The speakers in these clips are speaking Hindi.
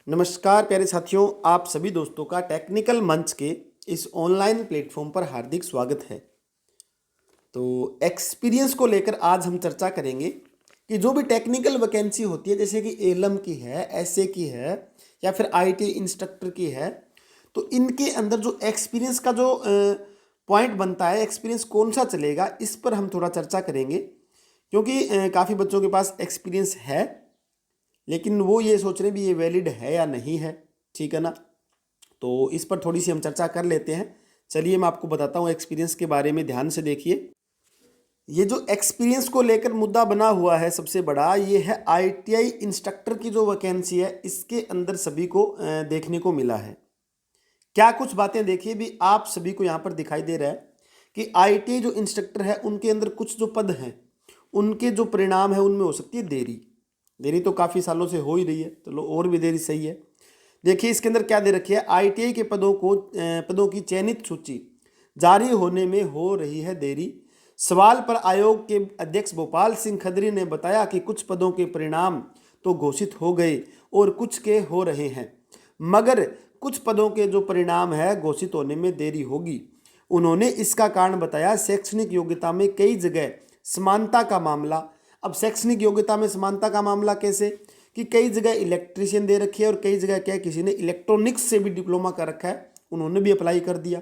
नमस्कार प्यारे साथियों, आप सभी दोस्तों का टेक्निकल मंच के इस ऑनलाइन प्लेटफॉर्म पर हार्दिक स्वागत है। तो एक्सपीरियंस को लेकर आज हम चर्चा करेंगे कि जो भी टेक्निकल वैकेंसी होती है, जैसे कि एलएम की है, एसए की है या फिर आईटी इंस्ट्रक्टर की है, तो इनके अंदर जो एक्सपीरियंस का जो पॉइंट बनता है, एक्सपीरियंस कौन सा चलेगा, इस पर हम थोड़ा चर्चा करेंगे। क्योंकि काफ़ी बच्चों के पास एक्सपीरियंस है, लेकिन वो ये सोच रहे हैं भी ये वैलिड है या नहीं है। ठीक है ना। तो इस पर थोड़ी सी हम चर्चा कर लेते हैं। चलिए मैं आपको बताता हूँ एक्सपीरियंस के बारे में, ध्यान से देखिए। ये जो एक्सपीरियंस को लेकर मुद्दा बना हुआ है सबसे बड़ा, ये है आईटीआई इंस्ट्रक्टर की जो वैकेंसी है, इसके अंदर सभी को देखने को मिला है। क्या कुछ बातें देखिए भी, आप सभी को यहाँ पर दिखाई दे रहा है कि आईटीआई जो इंस्ट्रक्टर है उनके अंदर कुछ जो पद हैं, उनके जो परिणाम है उनमें हो सकती है देरी। देरी तो काफ़ी सालों से हो ही रही है, चलो और भी देरी सही है। देखिए इसके अंदर क्या दे रखी है, आईटीआई के पदों की चयनित सूची जारी होने में हो रही है देरी। सवाल पर आयोग के अध्यक्ष भोपाल सिंह खदरी ने बताया कि कुछ पदों के परिणाम तो घोषित हो गए और कुछ के हो रहे हैं, मगर कुछ पदों के जो परिणाम है घोषित होने में देरी होगी। उन्होंने इसका कारण बताया शैक्षणिक योग्यता में कई जगह समानता का मामला। अब शैक्षणिक योग्यता में समानता का मामला कैसे कि कई जगह इलेक्ट्रीशियन दे रखी है और कई जगह क्या, किसी ने इलेक्ट्रॉनिक्स से भी डिप्लोमा कर रखा है, उन्होंने भी अप्लाई कर दिया।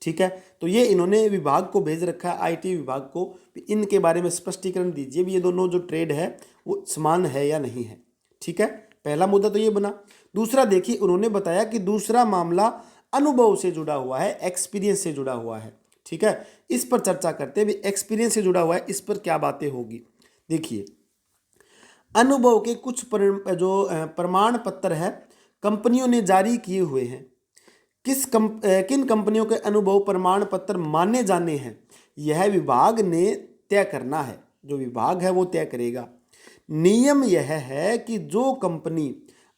ठीक है, तो ये इन्होंने विभाग को भेज रखा है, आईटी विभाग को, इनके बारे में स्पष्टीकरण दीजिए भी ये दोनों जो ट्रेड है वो समान है या नहीं है। ठीक है, पहला मुद्दा तो ये बना। दूसरा देखिए, उन्होंने बताया कि दूसरा मामला अनुभव से जुड़ा हुआ है, एक्सपीरियंस से जुड़ा हुआ है। ठीक है, इस पर चर्चा करते हैं भी, एक्सपीरियंस से जुड़ा हुआ है, इस पर क्या बातें होगी। देखिए, अनुभव के कुछ प्रमाण पत्र है कंपनियों ने जारी किए हुए हैं। किन कंपनियों के अनुभव प्रमाण पत्र माने जाने हैं, यह विभाग ने तय करना है। जो विभाग है वो तय करेगा। नियम यह है कि जो कंपनी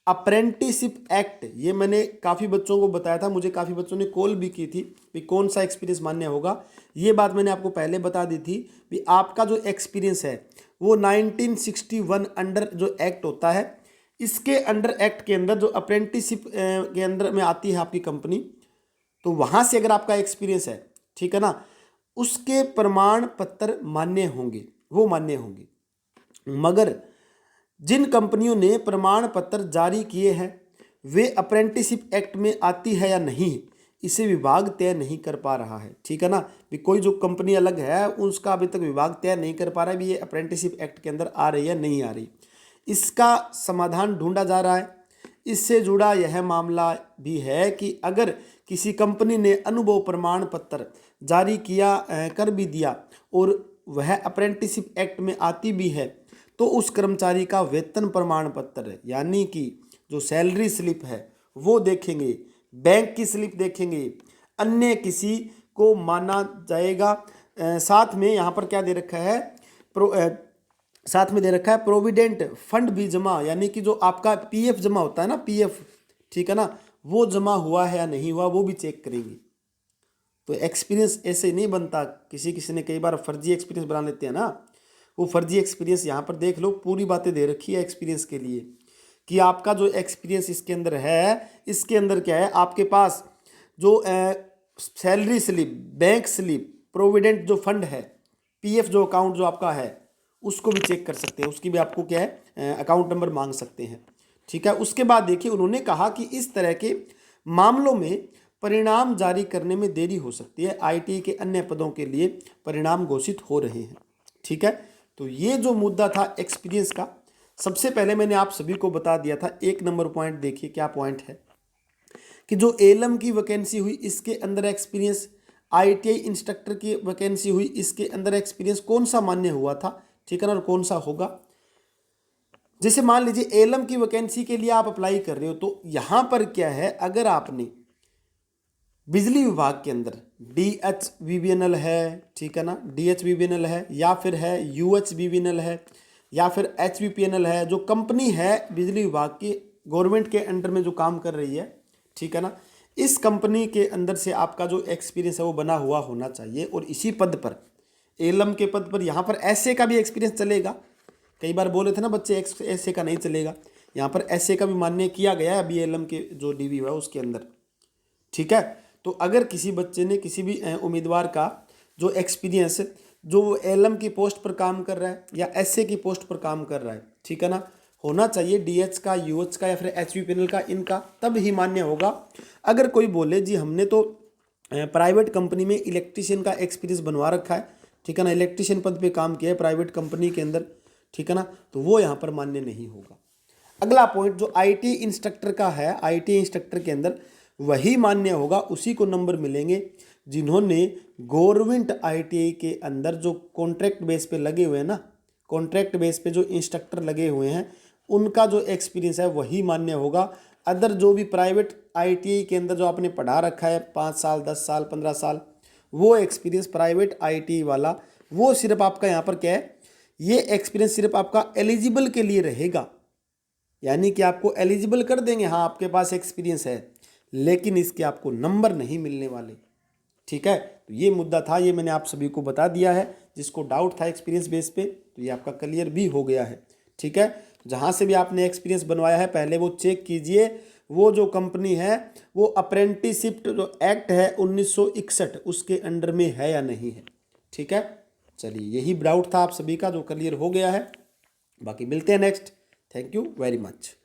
अप्रेंटिसशिप एक्ट, ये मैंने काफ़ी बच्चों को बताया था, मुझे काफ़ी बच्चों ने कॉल भी की थी कि कौन सा एक्सपीरियंस मान्य होगा। ये बात मैंने आपको पहले बता दी थी कि आपका जो एक्सपीरियंस है वो 1961 अंडर जो एक्ट होता है, इसके अंडर एक्ट के अंदर जो अप्रेंटिसशिप के अंदर में आती है आपकी कंपनी, तो वहाँ से अगर आपका एक्सपीरियंस है, ठीक है ना, उसके प्रमाण पत्र मान्य होंगे, वो मान्य होंगे। मगर जिन कंपनियों ने प्रमाण पत्र जारी किए हैं वे अप्रेंटिसशिप एक्ट में आती है या नहीं, इसे विभाग तय नहीं कर पा रहा है। ठीक है ना, भी कोई जो कंपनी अलग है उसका अभी तक विभाग तय नहीं कर पा रहा है भी ये अप्रेंटिसशिप एक्ट के अंदर आ रही है नहीं आ रही। इसका समाधान ढूंढा जा रहा है। इससे जुड़ा यह मामला भी है कि अगर किसी कंपनी ने अनुभव प्रमाण पत्र जारी किया कर भी दिया और वह अप्रेंटिसशिप एक्ट में आती भी है, तो उस कर्मचारी का वेतन प्रमाण पत्र यानी कि जो सैलरी स्लिप है वो देखेंगे, बैंक की स्लिप देखेंगे, अन्य किसी को माना जाएगा। साथ में यहाँ पर क्या दे रखा है, साथ में दे रखा है प्रोविडेंट फंड भी जमा, यानी कि जो आपका पीएफ जमा होता है ना, पीएफ, ठीक है ना, वो जमा हुआ है या नहीं हुआ वो भी चेक करेंगे। तो एक्सपीरियंस ऐसे नहीं बनता, किसी ने कई बार फर्जी एक्सपीरियंस बना लेते हैं ना, वो फर्जी एक्सपीरियंस यहाँ पर देख लो, पूरी बातें दे रखी है एक्सपीरियंस के लिए कि आपका जो एक्सपीरियंस इसके अंदर है, इसके अंदर क्या है, आपके पास जो salary slip, bank slip, provident जो फंड है, पीएफ जो अकाउंट जो आपका है उसको भी चेक कर सकते हैं, उसकी भी आपको क्या है अकाउंट नंबर मांग सकते हैं। ठीक है, उसके बाद देखिए उन्होंने कहा कि इस तरह के मामलों में परिणाम जारी करने में देरी हो सकती है, आईटी के अन्य पदों के लिए परिणाम घोषित हो रहे हैं। ठीक है, तो ये जो मुद्दा था एक्सपीरियंस का, सबसे पहले मैंने आप सभी को बता दिया था। एक नंबर पॉइंट देखिए क्या पॉइंट है कि जो एलएम की वैकेंसी हुई इसके अंदर एक्सपीरियंस, आईटीआई इंस्ट्रक्टर की वैकेंसी हुई इसके अंदर एक्सपीरियंस कौन सा मान्य हुआ था, ठीक है ना, और कौन सा होगा। जैसे मान लीजिए एलएम की वैकेंसी के लिए आप अप्लाई कर रहे हो, तो यहाँ पर क्या है, अगर आपने बिजली विभाग के अंदर DHVBNL है, ठीक है ना, DHVBNL है या फिर है UHVBNL है या फिर HVPNL है, जो कंपनी है बिजली विभाग की गवर्नमेंट के अंडर में जो काम कर रही है, ठीक है ना, इस कंपनी के अंदर से आपका जो एक्सपीरियंस है वो बना हुआ होना चाहिए। और इसी पद पर, एलएम के पद पर यहाँ पर ऐसे का भी एक्सपीरियंस चलेगा। कई बार बोले थे ना बच्चे ऐसे का नहीं चलेगा, यहाँ पर एसए का भी मान्य किया गया है बीएलएम के जो डीवी हुआ है उसके अंदर। ठीक है, तो अगर किसी बच्चे ने किसी भी उम्मीदवार का जो एक्सपीरियंस जो एलएम की पोस्ट पर काम कर रहा है या एसए की पोस्ट पर काम कर रहा है, ठीक है ना, होना चाहिए डीएच का, यूएच का या फिर एचवी पैनल का, इनका, तब ही मान्य होगा। अगर कोई बोले जी हमने तो प्राइवेट कंपनी में इलेक्ट्रीशियन का एक्सपीरियंस बनवा रखा है, ठीक है ना, इलेक्ट्रीशियन पद पे काम किया है प्राइवेट कंपनी के अंदर, ठीक है ना, तो वो यहाँ पर मान्य नहीं होगा। अगला पॉइंट जो आईटी इंस्ट्रक्टर का है, आईटी इंस्ट्रक्टर के अंदर वही मान्य होगा, उसी को नंबर मिलेंगे जिन्होंने गवर्नमेंट आईटीआई के अंदर जो कॉन्ट्रैक्ट बेस पे लगे हुए हैं ना, कॉन्ट्रैक्ट बेस पे जो इंस्ट्रक्टर लगे हुए हैं उनका जो एक्सपीरियंस है वही मान्य होगा। अदर जो भी प्राइवेट आईटीआई के अंदर जो आपने पढ़ा रखा है 5 साल 10 साल 15 साल, वो एक्सपीरियंस प्राइवेट आईटीआई वाला, वो सिर्फ आपका यहाँ पर क्या है, ये एक्सपीरियंस सिर्फ आपका एलिजिबल के लिए रहेगा, यानी कि आपको एलिजिबल कर देंगे, हाँ आपके पास एक्सपीरियंस है, लेकिन इसके आपको नंबर नहीं मिलने वाले। ठीक है, तो ये मुद्दा था, ये मैंने आप सभी को बता दिया है। जिसको डाउट था एक्सपीरियंस बेस पे तो ये आपका क्लियर भी हो गया है। ठीक है, जहाँ से भी आपने एक्सपीरियंस बनवाया है पहले वो चेक कीजिए, वो जो कंपनी है वो अप्रेंटिसशिप जो एक्ट है 1961 उसके अंडर में है या नहीं है। ठीक है, चलिए यही डाउट था आप सभी का जो क्लियर हो गया है। बाकी मिलते हैं next. Thank you very much.